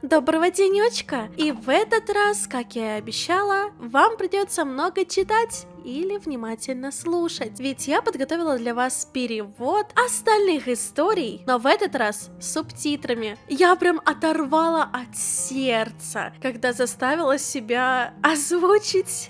Доброго денечка! И в этот раз, как я и обещала, вам придется много читать или внимательно слушать. Ведь я подготовила для вас перевод остальных историй, но в этот раз с субтитрами. Я прям оторвала от сердца, когда заставила себя озвучить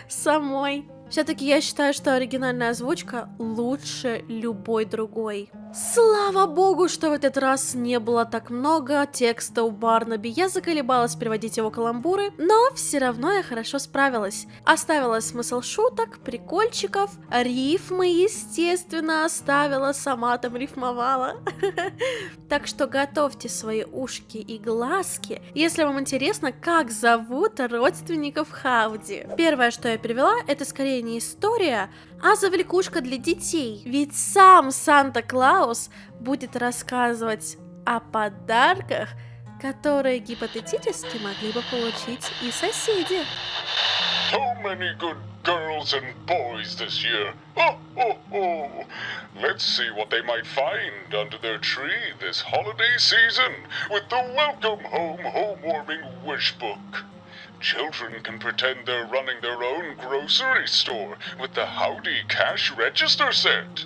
самой. Все-таки я считаю, что оригинальная озвучка лучше любой другой. Слава богу, что в этот раз не было так много текста у Барнаби. Я заколебалась переводить его каламбуры, но все равно я хорошо справилась. Оставила смысл шуток, прикольчиков, рифмы, естественно, оставила, сама там рифмовала. Так что готовьте свои ушки и глазки, если вам интересно, как зовут родственников Хауди. Первое, что я перевела, это скорее не история, а завлекушка для детей. Ведь сам Санта-Клаус будет рассказывать о подарках, которые гипотетически могли бы получить и соседи. So many good girls and boys this year. Oh, oh, oh. Let's see what they might find under their tree this holiday season with the Welcome Home Homewarming Wish Book. Children can pretend they're running their own grocery store with the Howdy Cash Register set.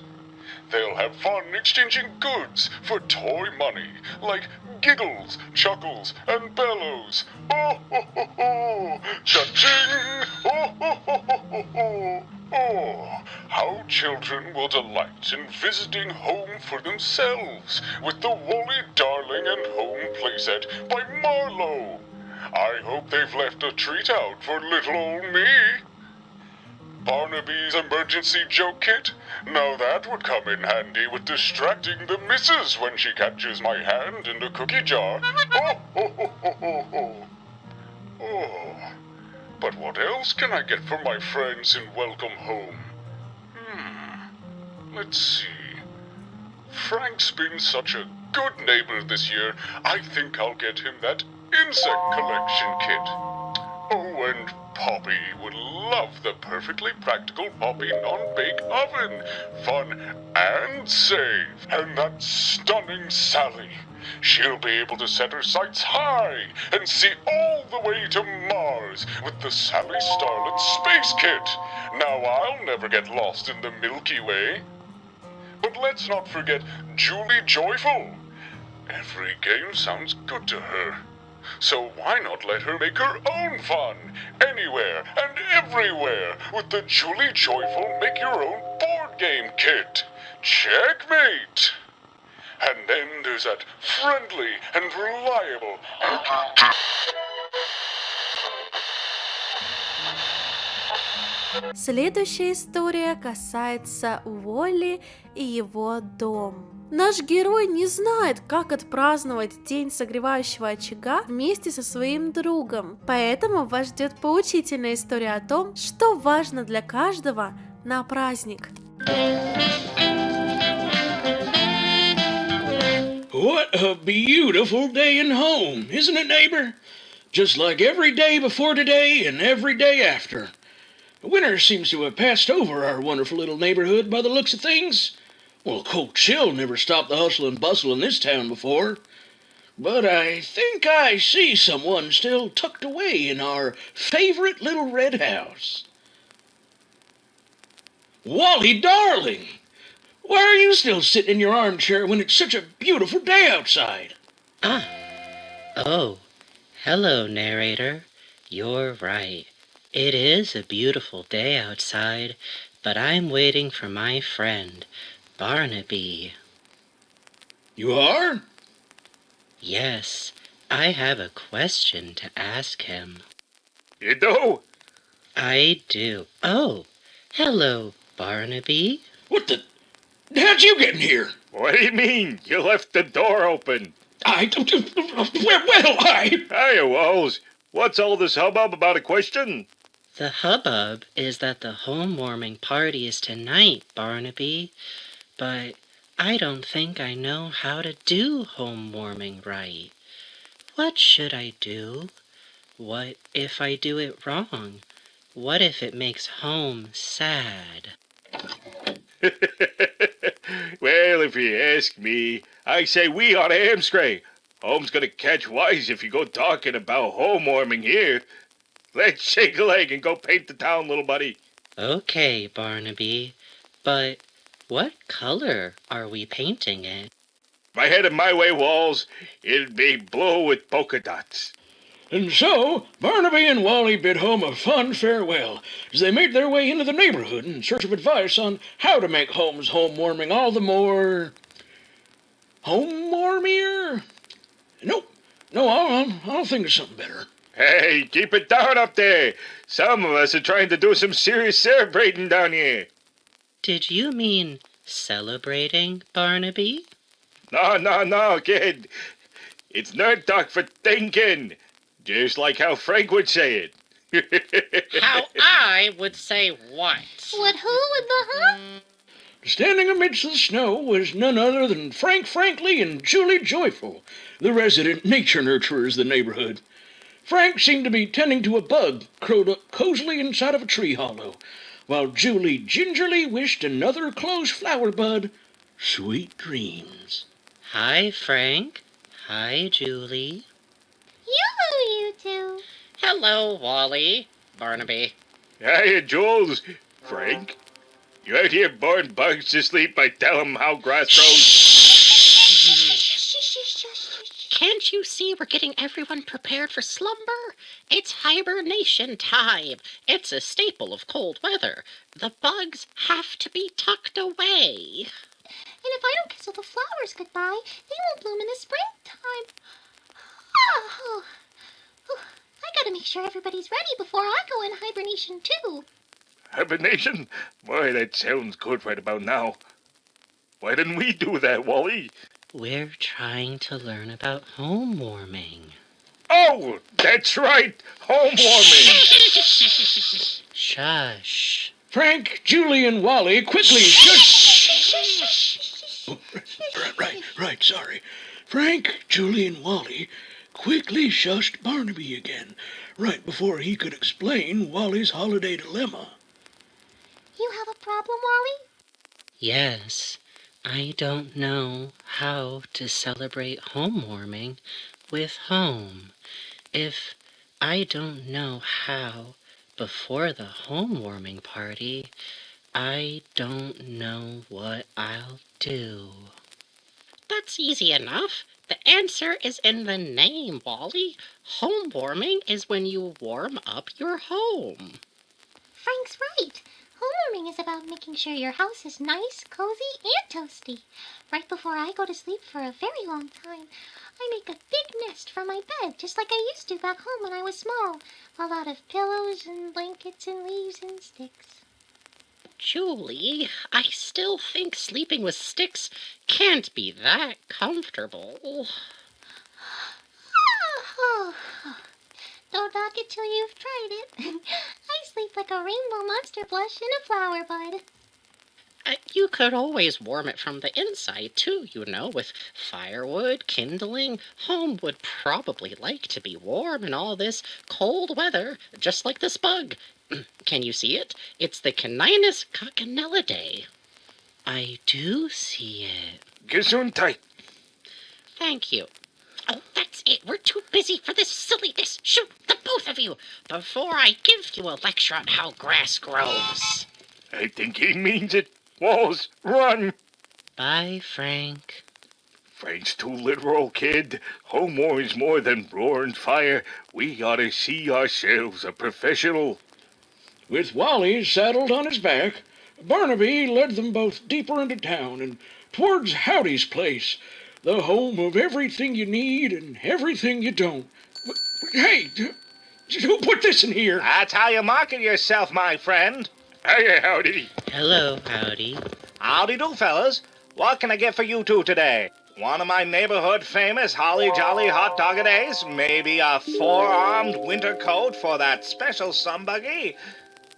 They'll have fun exchanging goods for toy money, like giggles, chuckles, and bellows. Oh, ho, ho, ho! Cha-ching! Oh, ho, ho, ho, ho, ho! Oh, how children will delight in visiting home for themselves with the Woolly Darling and Home Playset by Marlowe. I hope they've left a treat out for little old me. Barnaby's emergency joke kit? Now that would come in handy with distracting the missus when she catches my hand in the cookie jar. Oh, ho, ho, ho, ho, ho. Oh, but what else can I get for my friends in Welcome Home? Let's see. Frank's been such a good neighbor this year, I think I'll get him that insect collection kit. Oh, and Poppy would love the perfectly practical Poppy non-bake oven. Fun and safe. And that stunning Sally. She'll be able to set her sights high and see all the way to Mars with the Sally Starlet Space Kit. Now I'll never get lost in the Milky Way. But let's not forget Julie Joyful. Every game sounds good to her. So why not let her make her own fun, anywhere and everywhere, with the Julie Joyful Make Your Own Board Game Kit. Checkmate! And then there's that friendly and reliable... Следующая история касается Уолли и его дом. Наш герой не знает, как отпраздновать День Согревающего Очага вместе со своим другом, поэтому вас ждет поучительная история о том, что важно для каждого на праздник. What a beautiful day in home, isn't it, neighbor? Just like every day before today and every day after. Winter seems to have passed over our wonderful little neighborhood by the looks of things. Well, a cold chill never stopped the hustle and bustle in this town before. But I think I see someone still tucked away in our favorite little red house. Wally, darling! Why are you still sitting in your armchair when it's such a beautiful day outside? Oh, hello, narrator. You're right. It is a beautiful day outside, but I'm waiting for my friend, Barnaby. You are? Yes, I have a question to ask him. You do? I do. Oh, hello, Barnaby. What the... How'd you get in here? What do you mean? You left the door open. Hey, Walls. What's all this hubbub about a question? The hubbub is that the home-warming party is tonight, Barnaby. But I don't think I know how to do home-warming right. What should I do? What if I do it wrong? What if it makes home sad? Well, if you ask me, I say we ought to hamstray. Home's gonna catch wise if you go talking about home warming here. Let's shake a leg and go paint the town, little buddy. Okay, Barnaby, but what color are we painting it? If I had it my way, Walls, it'd be blue with polka dots. And so, Barnaby and Wally bid home a fond farewell as they made their way into the neighborhood in search of advice on how to make homes home warming all the more... home warmier? Nope. No, I'll think of something better. Hey, keep it down up there. Some of us are trying to do some serious celebrating down here. Did you mean celebrating, Barnaby? No, kid. It's nerd talk for thinking. Just like how Frank would say it. How I would say what? What, who with the huh? Standing amidst the snow was none other than Frank Frankly and Julie Joyful, the resident nature nurturers of the neighborhood. Frank seemed to be tending to a bug curled up cozily inside of a tree hollow, while Julie gingerly wished another closed flower bud sweet dreams. Hi, Frank. Hi, Julie. You two. Hello, Wally. Barnaby. Hiya, Jules. Frank, you out here boring bugs to sleep by telling them how grass grows? Can't you see we're getting everyone prepared for slumber? It's hibernation time. It's a staple of cold weather. The bugs have to be tucked away. And if I don't kiss all the flowers goodbye, they won't bloom in the springtime. Oh, I gotta make sure everybody's ready before I go in hibernation too. Hibernation? Boy, that sounds good right about now. Why didn't we do that, Wally? We're trying to learn about home warming. Oh, that's right. Home warming. Shush. Frank, Julie, and Wally quickly Oh, right, sorry. Frank, Julie, and Wally quickly shushed Barnaby again, right before he could explain Wally's holiday dilemma. You have a problem, Wally? Yes, I don't know how to celebrate home warming with home. If I don't know how before the home warming party, I don't know what I'll do. That's easy enough. The answer is in the name, Wally. Home warming is when you warm up your home. Frank's right. Home warming is about making sure your house is nice, cozy, and toasty. Right before I go to sleep for a very long time, I make a big nest for my bed, just like I used to back home when I was small. A lot of pillows and blankets and leaves and sticks. Julie, I still think sleeping with sticks can't be that comfortable. Don't knock it till you've tried it. I sleep like a rainbow monster blush in a flower bud. You could always warm it from the inside, too, with firewood, kindling. Home would probably like to be warm in all this cold weather, just like this bug. Can you see it? It's the Caninus coccinellidae. I do see it. Gesundheit. Thank you. Oh, that's it. We're too busy for this silliness. Shoot, the both of you, before I give you a lecture on how grass grows. I think he means it. Walls, run. Bye, Frank. Frank's too literal, kid. Home war is more than roaring fire. We ought to see ourselves a professional. With Wally saddled on his back, Barnaby led them both deeper into town and towards Howdy's place, the home of everything you need and everything you don't. Hey, who put this in here? That's how you market yourself, my friend. Hiya, Howdy. Hello, Howdy. Howdy do, fellas. What can I get for you two today? One of my neighborhood famous holly jolly hot dog days? Maybe a four-armed winter coat for that special sunbuggy?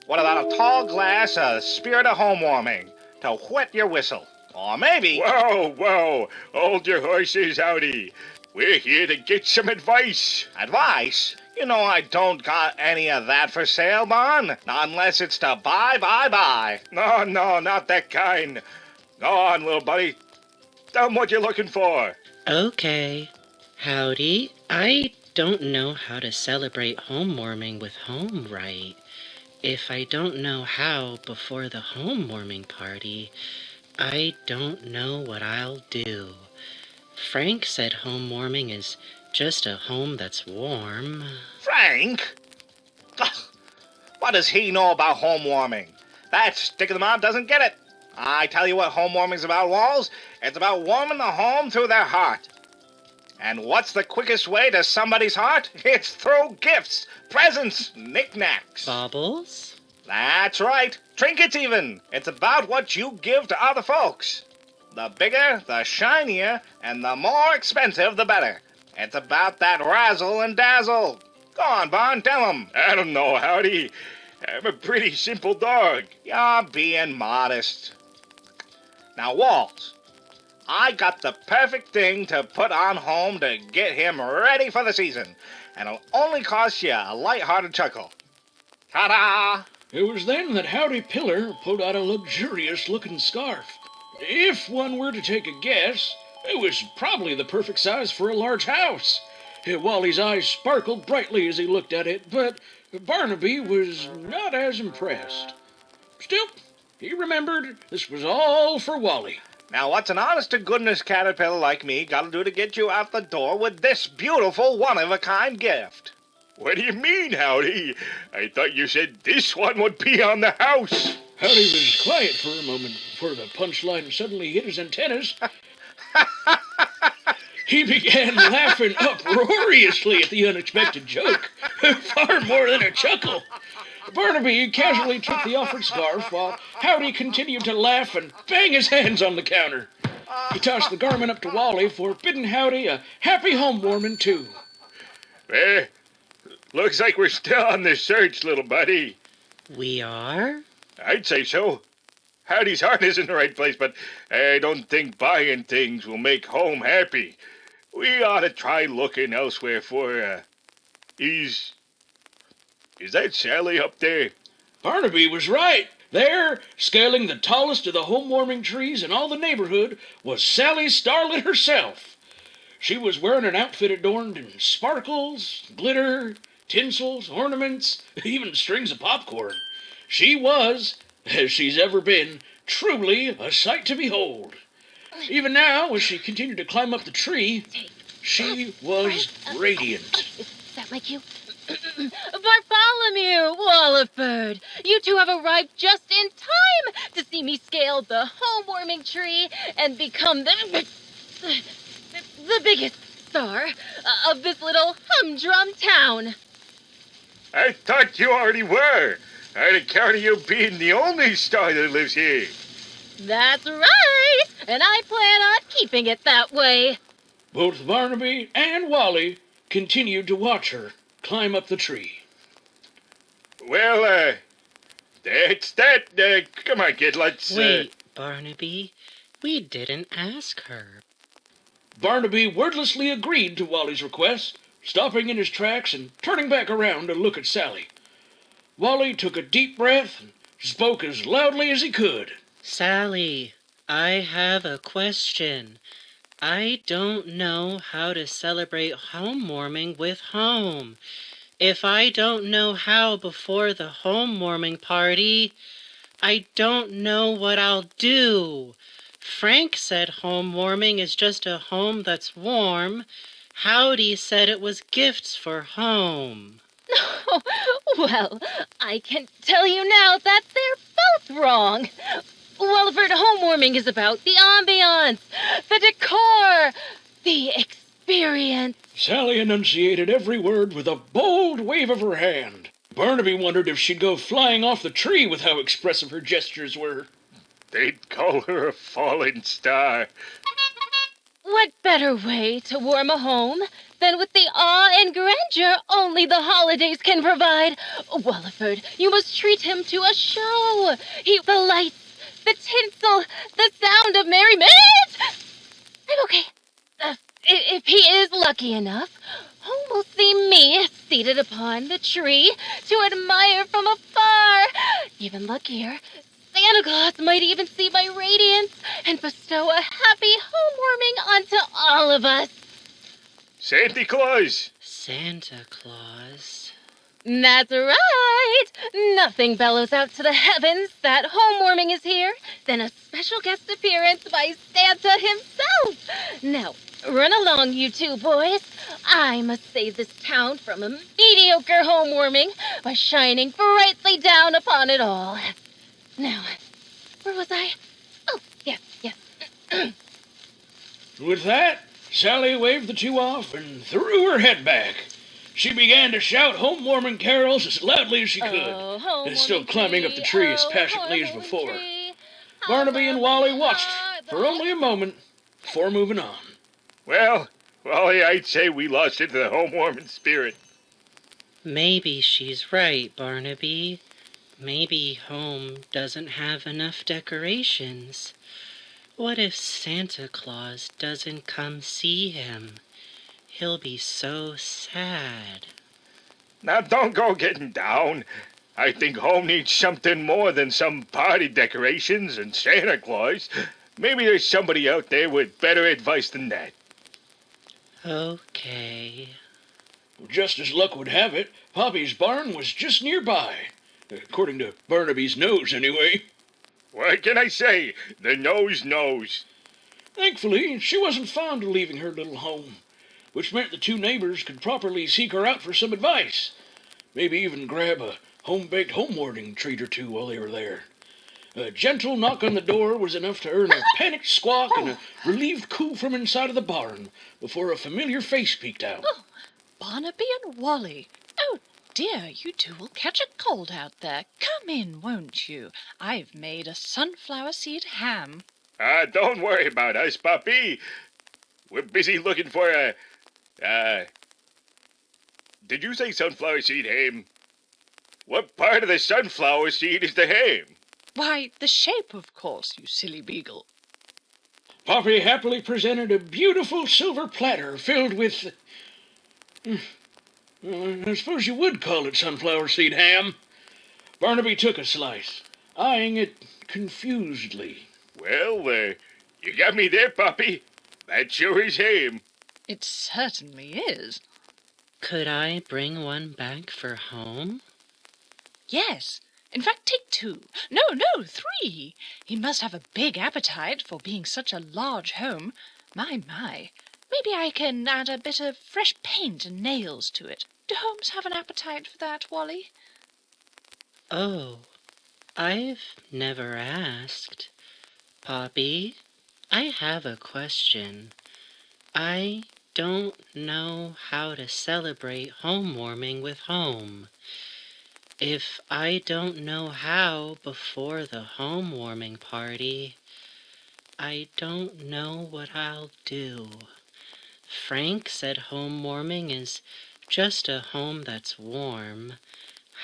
What about a tall glass of spirit of home warming to whet your whistle? Or maybe... Whoa. Hold your horses, Howdy. We're here to get some advice. Advice? You know I don't got any of that for sale, Bon. Not unless it's to buy. No, not that kind. Go on, little buddy. Tell them what you're looking for. Okay. Howdy. I don't know how to celebrate homewarming with home right. If I don't know how before the homewarming party, I don't know what I'll do. Frank said homewarming is just a home that's warm. Frank? Ugh, what does he know about home warming? That stick in the mud doesn't get it. I tell you what home warming's about, Walls. It's about warming the home through their heart. And what's the quickest way to somebody's heart? It's through gifts, presents, knickknacks. Baubles? That's right. Trinkets even. It's about what you give to other folks. The bigger, the shinier, and the more expensive, the better. It's about that razzle and dazzle. Go on, Barn, tell 'em. I don't know, Howdy. I'm a pretty simple dog. You're being modest. Now, Walls, I got the perfect thing to put on home to get him ready for the season. And it'll only cost you a light-hearted chuckle. Ta-da! It was then that Howdy Pillar pulled out a luxurious-looking scarf. If one were to take a guess, it was probably the perfect size for a large house. Wally's eyes sparkled brightly as he looked at it, but Barnaby was not as impressed. Still, he remembered this was all for Wally. Now, what's an honest-to-goodness caterpillar like me got to do to get you out the door with this beautiful one-of-a-kind gift? What do you mean, Howdy? I thought you said this one would be on the house. Howdy was quiet for a moment before the punchline suddenly hit his antennas. He began laughing uproariously at the unexpected joke, far more than a chuckle. Barnaby casually took the offered scarf while Howdy continued to laugh and bang his hands on the counter. He tossed the garment up to Wally for bidding Howdy a happy homewarming too. Eh, looks like we're still on the search, little buddy. We are? I'd say so. Howdy's heart is in the right place, but I don't think buying things will make home happy. We ought to try looking elsewhere for, Is that Sally up there? Barnaby was right. There, scaling the tallest of the home-warming trees in all the neighborhood, was Sally Starlet herself. She was wearing an outfit adorned in sparkles, glitter, tinsels, ornaments, even strings of popcorn. She was, as she's ever been, truly a sight to behold. Even now, as she continued to climb up the tree, she was radiant. Is that my cue? Bartholomew, Walliford, you two have arrived just in time to see me scale the home-warming tree and become the biggest star of this little humdrum town. I thought you already were. I'd account of you being the only star that lives here. That's right, and I plan on keeping it that way. Both Barnaby and Wally continued to watch her climb up the tree. Well, that's that. Come on, kid, let's... Wait, Barnaby, we didn't ask her. Barnaby wordlessly agreed to Wally's request, stopping in his tracks and turning back around to look at Sally. Wally took a deep breath and spoke as loudly as he could. Sally, I have a question. I don't know how to celebrate homewarming with home. If I don't know how before the homewarming party, I don't know what I'll do. Frank said homewarming is just a home that's warm. Howdy said it was gifts for home. Well, I can tell you now that they're both wrong. Walliford, homewarming is about the ambiance, the decor, the experience. Sally enunciated every word with a bold wave of her hand. Barnaby wondered if she'd go flying off the tree with how expressive her gestures were. They'd call her a falling star. What better way to warm a home than with the awe and grandeur only the holidays can provide? Walliford, you must treat him to a show. The lights, the tinsel, the sound of merriment. I'm okay. If he is lucky enough, home will see me seated upon the tree to admire from afar. Even luckier, Santa Claus might even see my radiance and bestow a happy homewarming onto all of us. Santa Claus. Santa Claus. That's right! Nothing bellows out to the heavens that homewarming is here than a special guest appearance by Santa himself! Now, run along, you two boys. I must save this town from a mediocre homewarming by shining brightly down upon it all. Now, where was I? Oh, yes. With that, Sally waved the two off and threw her head back. She began to shout home-warming carols as loudly as she could, still climbing up the tree as passionately as before. Barnaby and Wally watched for only a moment before moving on. Well, Wally, I'd say we lost into the home-warming spirit. Maybe she's right, Barnaby. Maybe home doesn't have enough decorations. What if Santa Claus doesn't come see him? He'll be so sad. Now, don't go getting down. I think home needs something more than some party decorations and Santa Claus. Maybe there's somebody out there with better advice than that. Okay. Just as luck would have it, Poppy's barn was just nearby. According to Barnaby's nose, anyway. What can I say? The nose knows. Thankfully, she wasn't fond of leaving her little home, which meant the two neighbors could properly seek her out for some advice. Maybe even grab a home-baked homewarming treat or two while they were there. A gentle knock on the door was enough to earn a panicked squawk and a relieved coo from inside of the barn before a familiar face peeked out. Oh, Barnaby and Wally. Oh, dear, you two will catch a cold out there. Come in, won't you? I've made a sunflower seed ham. Don't worry about us, Poppy. We're busy looking for did you say sunflower seed ham? What part of the sunflower seed is the ham? Why, the shape, of course, you silly beagle. Poppy happily presented a beautiful silver platter filled with... I suppose you would call it sunflower seed ham. Barnaby took a slice, eyeing it confusedly. Well, you got me there, Poppy. That sure is ham. It certainly is. Could I bring one back for home? Yes. In fact, take two. No, 3. He must have a big appetite for being such a large home. My. Maybe I can add a bit of fresh paint and nails to it. Do homes have an appetite for that, Wally? Oh, I've never asked. Poppy, I have a question. I don't know how to celebrate homewarming with home. If I don't know how before the homewarming party, I don't know what I'll do. Frank said homewarming is just a home that's warm.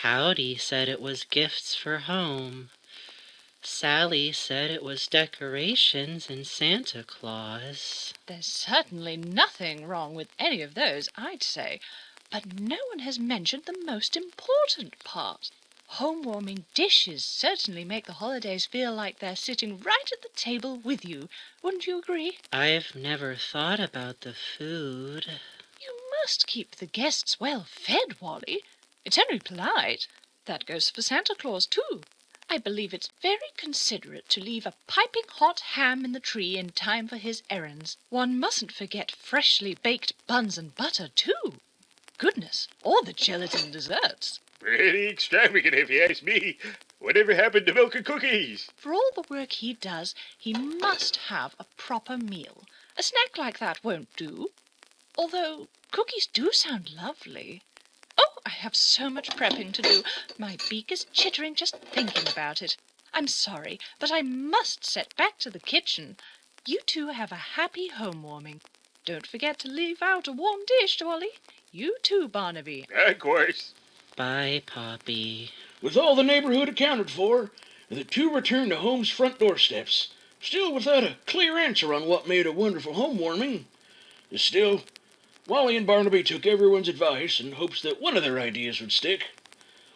Howdy said it was gifts for home. Sally said it was decorations and Santa Claus. There's certainly nothing wrong with any of those, I'd say. But no one has mentioned the most important part. Home-warming dishes certainly make the holidays feel like they're sitting right at the table with you. Wouldn't you agree? I've never thought about the food. You must keep the guests well fed, Wally. It's only polite. That goes for Santa Claus, too. I believe it's very considerate to leave a piping hot ham in the tree in time for his errands. One mustn't forget freshly baked buns and butter, too. Goodness, or the gelatin desserts. Pretty extravagant, if you ask me. Whatever happened to milk and cookies? For all the work he does, he must have a proper meal. A snack like that won't do. Although cookies do sound lovely. Oh, I have so much prepping to do. My beak is chittering just thinking about it. I'm sorry, but I must set back to the kitchen. You two have a happy homewarming. Don't forget to leave out a warm dish, Wally. You too, Barnaby. Of course. Bye, Poppy. With all the neighborhood accounted for, the two returned to home's front doorsteps, still without a clear answer on what made a wonderful homewarming. Still, Wally and Barnaby took everyone's advice in hopes that one of their ideas would stick.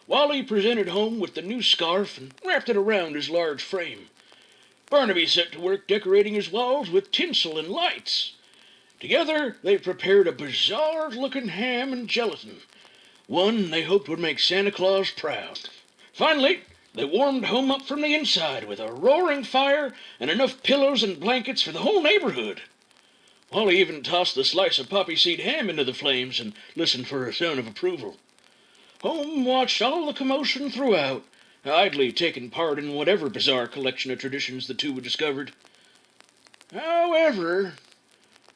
Wally presented home with the new scarf and wrapped it around his large frame. Barnaby set to work decorating his walls with tinsel and lights. Together, they prepared a bizarre-looking ham and gelatin, one they hoped would make Santa Claus proud. Finally, they warmed home up from the inside with a roaring fire and enough pillows and blankets for the whole neighborhood. Wally even tossed the slice of poppy seed ham into the flames and listened for a sound of approval. Home watched all the commotion throughout, idly taking part in whatever bizarre collection of traditions the two had discovered. However,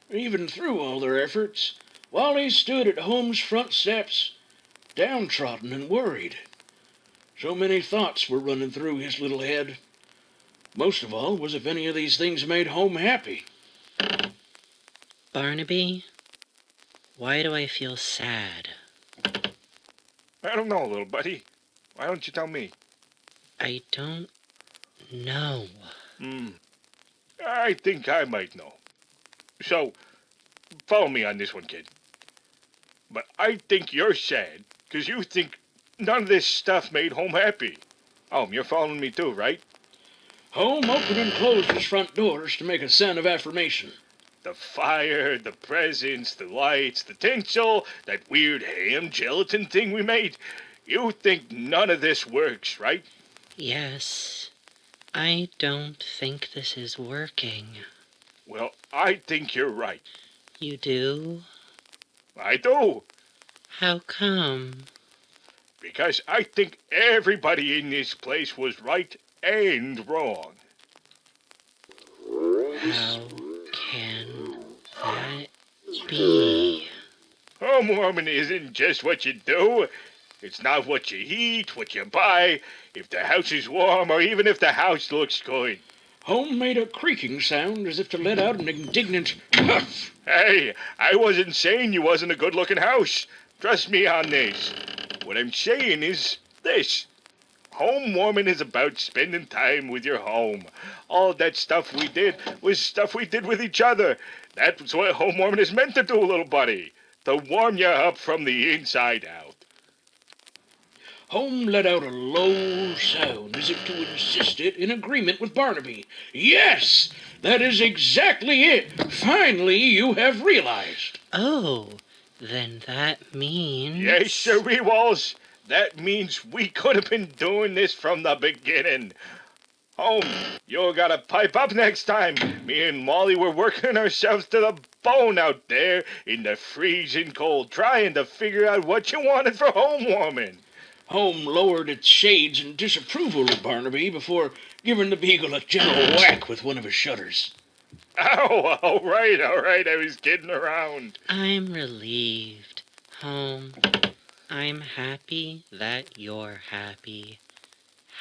even through all their efforts, Wally stood at Home's front steps, downtrodden and worried. So many thoughts were running through his little head. Most of all was if any of these things made Home happy. Barnaby, why do I feel sad? I don't know, little buddy. Why don't you tell me? I don't know. I think I might know. So, follow me on this one, kid. But I think you're sad because you think none of this stuff made Home happy. You're following me too, right? Home opened and closed his front doors to make a sound of affirmation. The fire, the presents, the lights, the tinsel, that weird ham gelatin thing we made. You think none of this works, right? Yes. I don't think this is working. Well, I think you're right. You do? I do. How come? Because I think everybody in this place was right and wrong. How can that be? Homewarming isn't just what you do. It's not what you eat, what you buy, if the house is warm, or even if the house looks good. Home made a creaking sound as if to let out an indignant huff. Hey, I wasn't saying you wasn't a good-looking house. Trust me on this. What I'm saying is this. Home warming is about spending time with your home. All that stuff we did was stuff we did with each other. That's what home warming is meant to do, little buddy. To warm you up from the inside out. Home let out a low sound as if to insist it in agreement with Barnaby. Yes, that is exactly it. Finally, you have realized. Oh, then that means... Yes, sirree, Walls. That means we could have been doing this from the beginning. Home, you gotta pipe up next time. Me and Molly were working ourselves to the bone out there in the freezing cold, trying to figure out what you wanted for home warming. Home lowered its shades in disapproval of Barnaby before giving the beagle a gentle whack with one of his shutters. Ow, all right, I was kidding around. I'm relieved. Home, I'm happy that you're happy.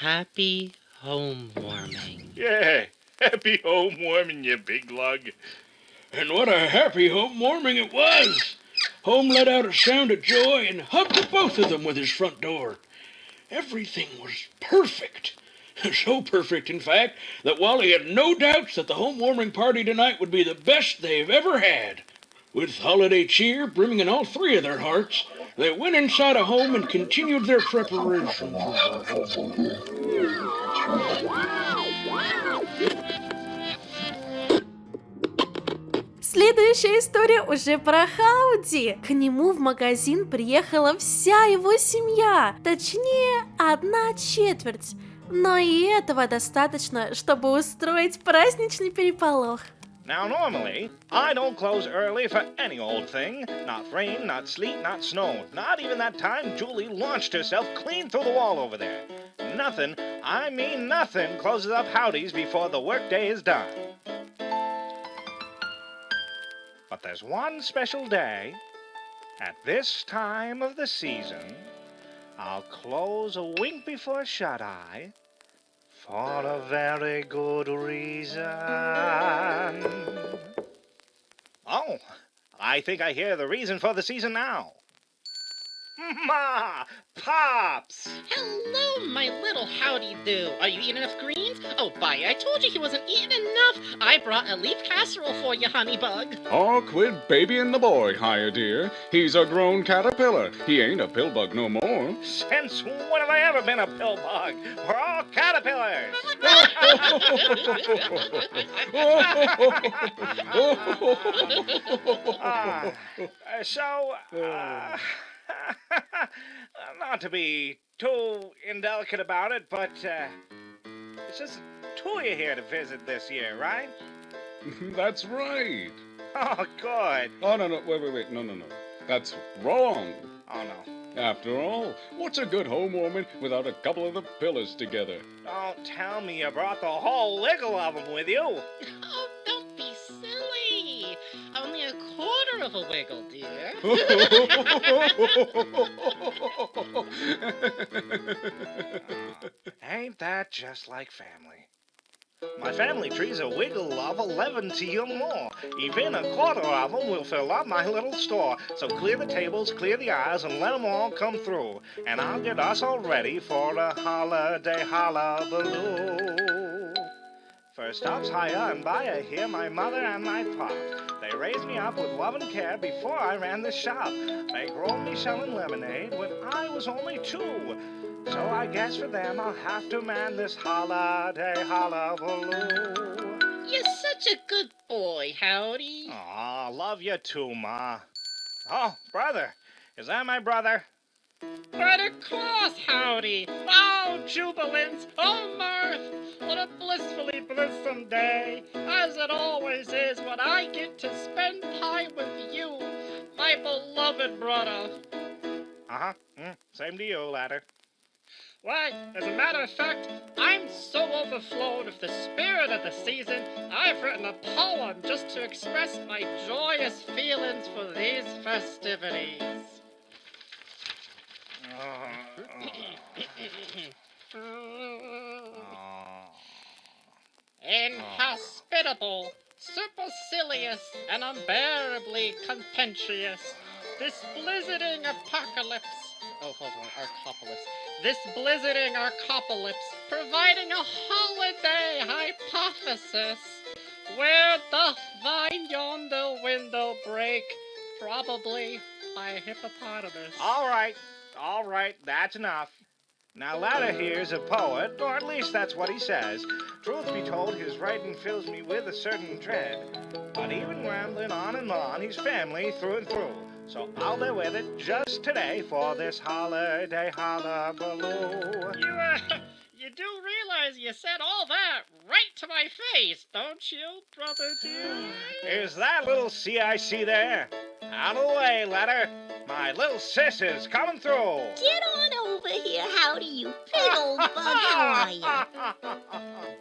Happy home warming. Yeah, happy home warming, you big lug. And what a happy home warming it was! Home let out a sound of joy and hugged both of them with his front door. Everything was perfect. So perfect, in fact, that Wally had no doubts that the home warming party tonight would be the best they've ever had. With holiday cheer brimming in all three of their hearts, they went inside a home and continued their preparations. Следующая история уже про Хауди. К нему в магазин приехала вся его семья, точнее, 1/4. Но и этого достаточно, чтобы устроить праздничный переполох. Now, normally, I don't close early for any old thing. Not rain, not sleet, not snow. Not even that time Julie launched herself clean through the wall over there. Nothing, I mean nothing, closes up Howdy's before the workday is done. But there's one special day. At this time of the season, I'll close a wink before shut-eye for a very good reason. Oh, I think I hear the reason for the season now. Ma! Pops! Hello, my little howdy-do. Are you eating enough greens? Oh, bye. I told you he wasn't eating enough. I brought a leaf casserole for you, honey bug. Oh, quit babying the boy, hiya dear. He's a grown caterpillar. He ain't a pill bug no more. Since when have I ever been a pill bug? We're all caterpillars. Not to be too indelicate about it, but it's just two of you here to visit this year, right? That's right. Oh, good. Oh, no, wait, no. That's wrong. Oh, no. After all, what's a good homewarming without a couple of the pillars together? Don't tell me you brought the whole wiggle of them with you. Oh, don't be silly. Only a quarter of a wiggle, dear. Ain't that just like family? My family tree's a wiggle of 11 to you more. Even a quarter of them will fill up my little store. So clear the tables, clear the aisles, and let 'em all come through. And I'll get us all ready for a holiday hullabaloo. First stops higher and by here, my mother and my pop. They raised me up with love and care before I ran the shop. They grown me selling lemonade when I was only 2. So I guess for them I'll have to man this holiday hullabaloo. You're such a good boy, Howdy. Aw, love you too, Ma. Oh, brother. Is that my brother? But of course, Howdy. Oh, jubilance. Oh, mirth. What a blissfully blissome day, as it always is when I get to spend time with you, my beloved brother. Uh-huh. Same to you, ladder. Why, as a matter of fact, I'm so overflowed with the spirit of the season, I've written a poem just to express my joyous feelings for these festivities. Inhospitable, supercilious, and unbearably contentious, this blizzarding apocalypse. Oh, hold on, arcopolis. This blizzarding arcopolis, providing a holiday hypothesis. Where doth thine yonder window break? Probably by a hippopotamus. All right, that's enough. Now, Ladder here's a poet, or at least that's what he says. Truth be told, his writing fills me with a certain dread. But even rambling on and on, he's family through and through. So I'll be with it just today for this holiday hullabaloo. You do realize you said all that right to my face, don't you, brother dear? Is that little CIC there? Out of the way, Ladder. My little sis is coming through. Get on over here, Howdy, you big old bug. How are you?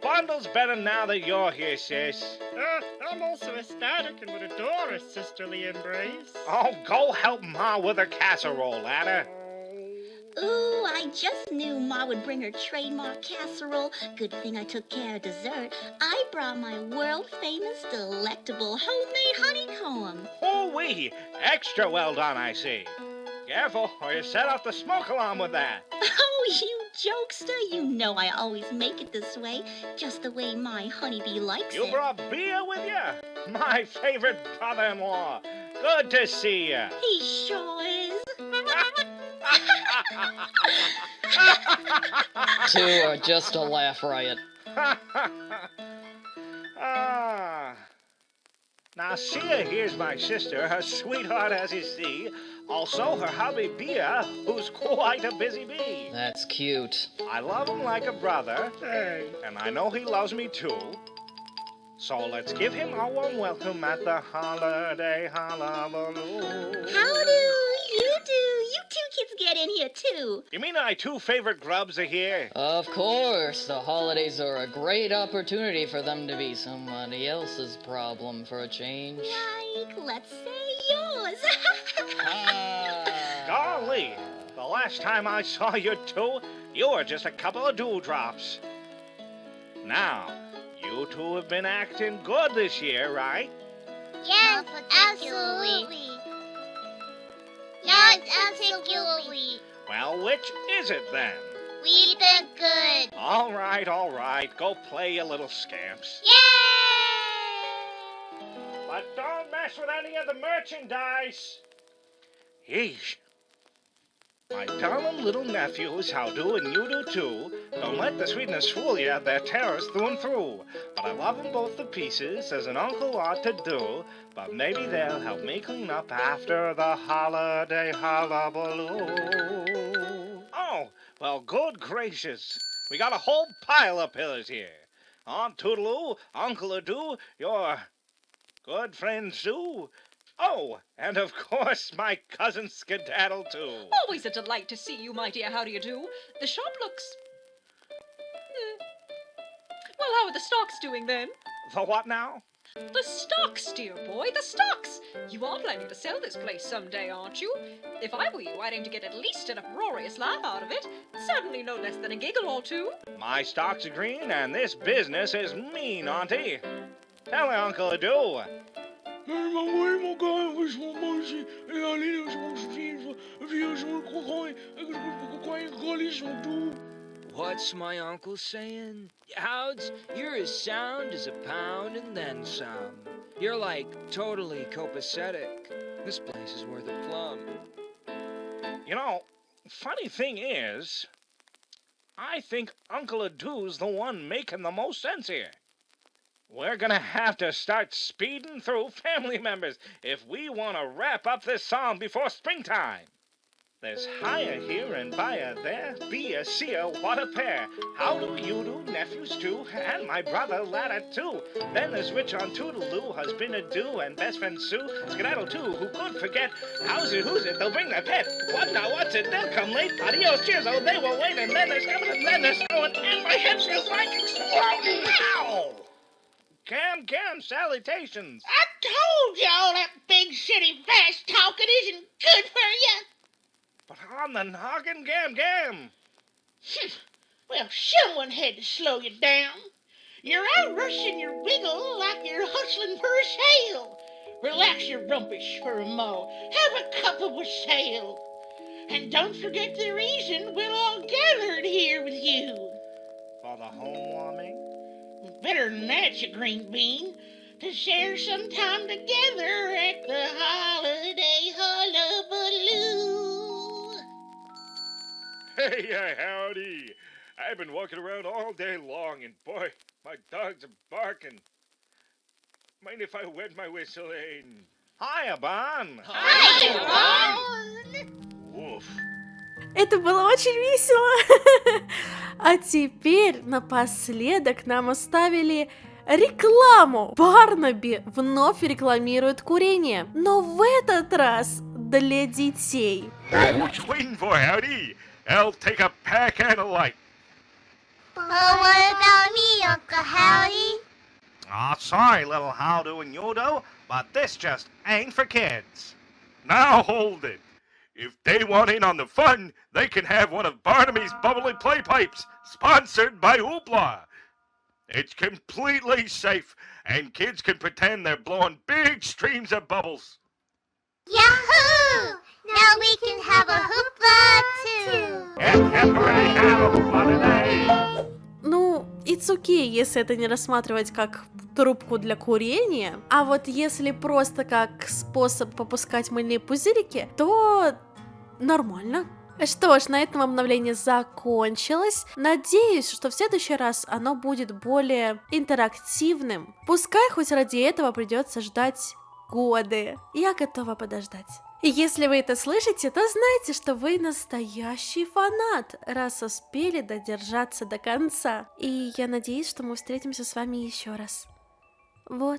Bundle's better now that you're here, sis. I'm also ecstatic and would adore a sisterly embrace. Oh, go help Ma with her casserole, Ladder. Ooh, I just knew Ma would bring her trademark casserole. Good thing I took care of dessert. I brought my world-famous, delectable homemade honeycomb. Oh-wee! Extra well done, I see. Careful, or you set off the smoke alarm with that. Oh, you jokester. You know I always make it this way, just the way my honeybee likes You it. brought beer with you? My favorite brother-in-law. Good to see you. He sure is. Two are just a laugh riot. Now, see her, here's my sister, her sweetheart as you see. Also, her hubby Bea, who's quite a busy bee. That's cute. I love him like a brother, and I know he loves me too. So let's give him a warm welcome at the holiday hullabaloo. How do you do? You two kids get in here, too. You mean my two favorite grubs are here? Of course, the holidays are a great opportunity for them to be somebody else's problem for a change. Like, let's say yours. Golly, the last time I saw you two, you were just a couple of dewdrops. Now, you two have been acting good this year, right? Yes, absolutely. Not particularly. Well, which is it then? We've been good. All right, go play your little scamps. Yay! But don't mess with any of the merchandise. Yeesh. My darling little nephews, how do and you do too. Don't let the sweetness fool you, they're terrors through and through. But I love them both to pieces, as an uncle ought to do. But maybe they'll help me clean up after the holiday hullabaloo. Oh, well, good gracious. We got a whole pile of pillars here. Aunt Toodaloo, Uncle Adoo, your good friend Sue. Oh, and of course my cousin Skedaddle too. Always a delight to see you, my dear. How do you do? The shop looks... Well, how are the stocks doing then? The what now? The stocks, dear boy, the stocks! You are planning to sell this place someday, aren't you? If I were you, I'd aim to get at least an uproarious laugh out of it. Certainly no less than a giggle or two. My stocks are green, and this business is mean, Auntie. Tell me, Uncle Adoo. What's my uncle saying? Howds, you're as sound as a pound and then some. You're like totally copacetic. This place is worth a plum. You know, funny thing is, I think Uncle Adoo's the one making the most sense here. We're gonna have to start speeding through family members if we want to wrap up this song before springtime. There's higher here and buyer there, be a seer, what a pair. How do you do, nephews too, and my brother Ladder too. Then there's rich on Toodaloo, husband Adoo, and best friend Sue, Skedaddle too, who could forget. How's it, who's it, they'll bring their pet. What now, what's it, they'll come late. Adios, cheers, oh, they will wait, and then there's coming, and then there's going, and my head feels like exploding. Ow! Cam, salutations. I told y'all that big city fast talking isn't good for you. But on the noggin, Gam. Well, someone had to slow you down. You're out rushing your wiggle like you're hustling for a sale. Relax your rumpish for a mo. Have a cup of wassail. And don't forget the reason we're all gathered here with you. For the home warming? Better than that, you green bean. To share some time together at the holiday hullabaloo. Hey, howdy. I've been walking around all day long, and boy, my dogs are barking. Mind if I wet my whistle, Aiden? Hiya, Bon. Hiya, Bon. Woof. Это было очень весело. А теперь напоследок нам оставили рекламу. Барнаби вновь рекламирует курение, но в этот раз для детей. What you waiting for, howdy? I'll take a pack and a light. But what about me, Uncle Howdy? Aw, sorry, little howdo and yodo, but this just ain't for kids. Now hold it. If they want in on the fun, they can have one of Barnaby's bubbly play pipes, sponsored by Hoopla. It's completely safe, and kids can pretend they're blowing big streams of bubbles. Yahoo! Now we can have a hoopla too. Ну, it's okay, если это не рассматривать как трубку для курения, а вот если просто как способ попускать мыльные пузырики, то нормально. Что ж, на этом обновление закончилось. Надеюсь, что в следующий раз оно будет более интерактивным. Пускай хоть ради этого придется ждать годы. Я готова подождать. И если вы это слышите, то знайте, что вы настоящий фанат, раз успели додержаться до конца. И я надеюсь, что мы встретимся с вами еще раз. Вот.